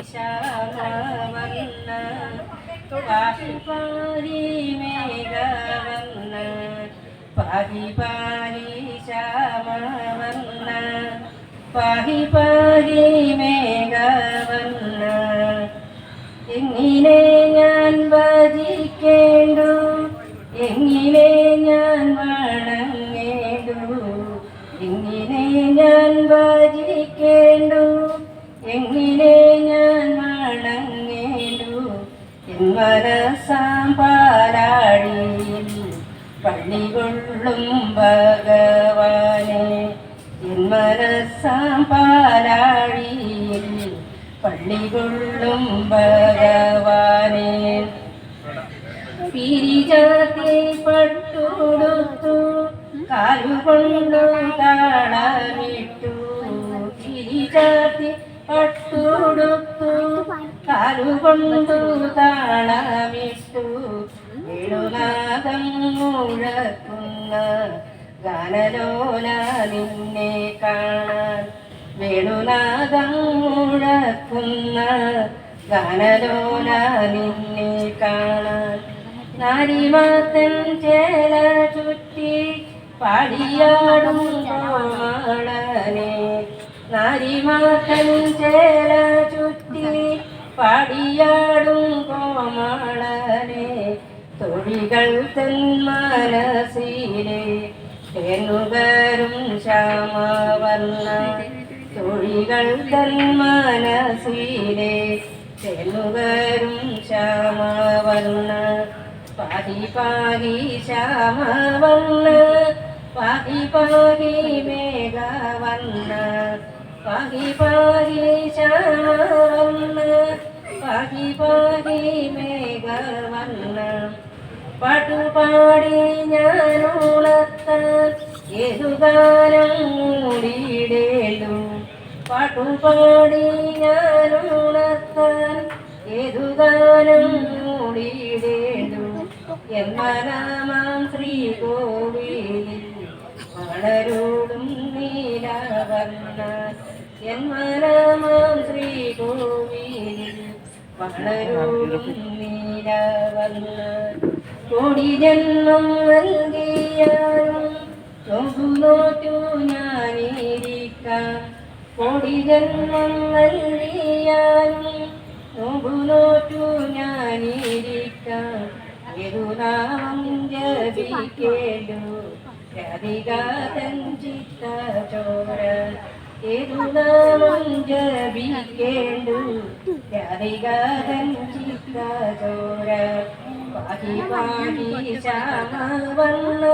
ശ്യാമവർണ്ണ പാഹി പാഹി മേഘവർണ്ണ പാഹി പാഹി ശ്യാമവർണ്ണ പാഹി പാഹി മേഘവർണ്ണ എങ്ങനെ ഞാൻ ഭജിക്കേണ്ടു എങ്ങനെ ഞാൻ വണങ്ങേണ്ടു എങ്ങനെ ഞാൻ ഭജിക്കേണ്ടു എങ്ങനെ ഞാൻ വണങ്ങേണ്ടു എൻ മനസ്സാം പാലാഴിയിൽ പള്ളികൊള്ളും ഭഗവാനെ എൻ മനസ്സാം പാലാഴിയിൽ പള്ളികൊള്ളും ഭഗവാനെ പിരിജാതി പട്ടുടുത്തു കാലുകൊണ്ടു താളമിട്ടു പിരിജാതി പട്ടുടുത്തു കാലുകൊണ്ടു താളമിട്ടു വേണുനാദം മുഴക്കുന്ന ഗാനലോല നിന്നെ കാണാൻ വേണുനാദം മുഴക്കുന്ന ഗാനലോല നിന്നെ കാണാൻ നാരിമാത്തൻ ചേല ചുറ്റി പാടിയാടും കോമളനെ നാരിമാത്തൻ ചേല ചുറ്റി പാടിയാടും കോമളനെ തൊഴികൾ തൻ മനസ്സിലെ തേനുകരും ശ്യാമവർണ്ണ തൊഴികൾ തൻ മനസ്സിലെ തേനുകരും ശ്യാമവർണ്ണ പാഹി പാഹി ശ്യാമവർണ്ണ പാഹി പാഹി മേഘവർണ്ണ പാഹി പാഹി ശ്യാമവർണ്ണ പാഹി പാഹി മേഘവർണ്ണ പാട്ടുപാടി ഞാനുണർത്താൻ ഏതുകാലം മൂടിയിടേണ്ടു പാട്ടുപാടി ഞാനുണർത്താൻ ഏതുകാലം മൂടിയിടേണ്ടു എന്നാലാമാം ശ്രീകോവിലിൽ വളരോടും നീലവർണ്ണ എന്നാലാമാം ശ്രീകോവിലിൽ വളരോടും നീലവർണ്ണ കോടി ജന്മം നൽകിയാലും നോറ്റു ഞാനിരിക്കാം കോടി ജന്മം നൽകിയാലും നോറ്റു ഞാനിരിക്കാം ഏതുനാമം ജപിക്കേണ്ടു രാധികാതൻ ചിത്തചോര ഏതുനാമം ജപിക്കേണ്ടു രാധികാതൻ ചിത്തചോര പാഹി പാഹി ശ്യാമവർണ്ണ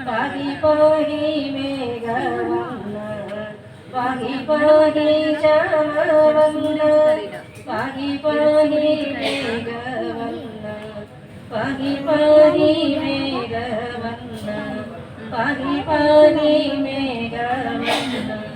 പാഹി പാഹി മേഘവർണ്ണ പാഹി പാഹി ശ്യാമവർണ്ണ പാഹി പാഹി മേഘവർണ്ണ പാഹി പാഹി മേഘവർണ്ണ പാഹി പാഹി മേഘവർണ്ണ